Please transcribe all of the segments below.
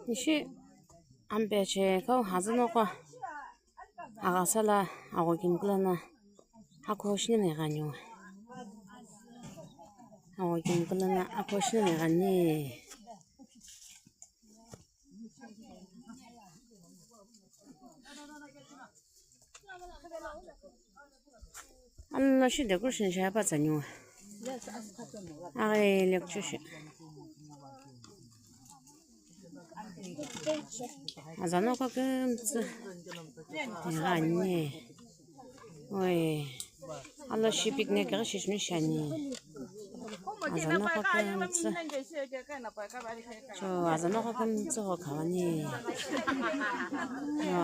이시 안배제 거 하즈노고 아가살라 아고 김글라나 하고 오시는 애가뇨. 아고 김글라나 하고 오시는 애가니. 안나 시대 kursin şey yapacağım. Ay lekçüş. Azana bakım. Yani. Oy. Allah şu pikniğe şişmiş yani. Azana bakım. Şu azana bakım çok kavani.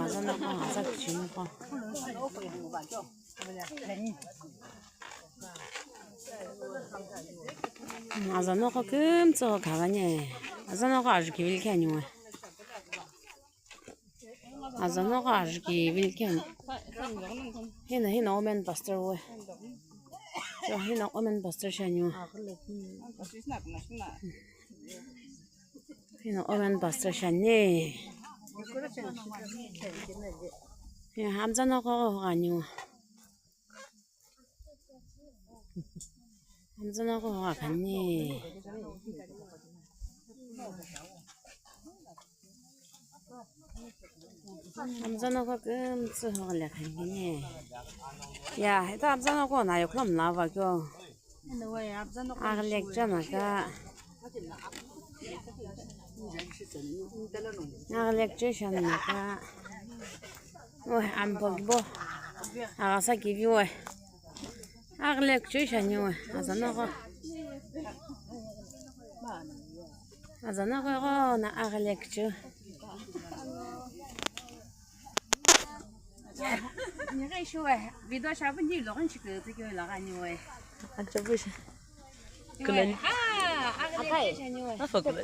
Azana bakım azak çiğniyor. 아자노가 금저 가가니 아자노가 아주 길게 아니와 아자노가 아주 길게 해나 오면 버스터 저 해나 오면 버스터 샤니와 해나 오면 버스터 샤니 야 함자노가 아니와 함자노가 가니 함자노가 금스 하길래 가니 야 해도 함자노가 나요 그럼 나와줘 아글렉잖아가 아글렉주셔나가 안 보고 아가사 기비워 아글렉주셔니워 아자나가 나 아글렉주 니가 쇼에 비도 샤브니 로건 치고 되게 라가니워 아저 보시 그래 아글렉주셔니워 나 fog을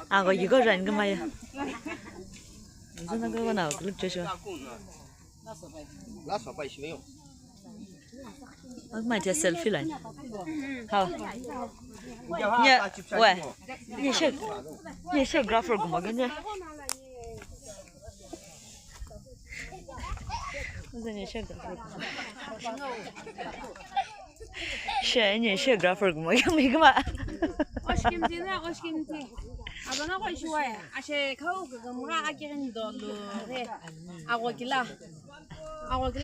아, 이거 란 거마야. 무슨 그거 나와? 그렇 저셔. 엄마 제 셀피 라인.好. 왜? 니 그래퍼 거 먹겠냐? 무슨 니 그래퍼. 니 그래퍼 거 먹겠냐? 어시김지나 어시김지 아버나 거시와야 아셰 가오 그거 뭐가 아기는 돌로 해 아고길라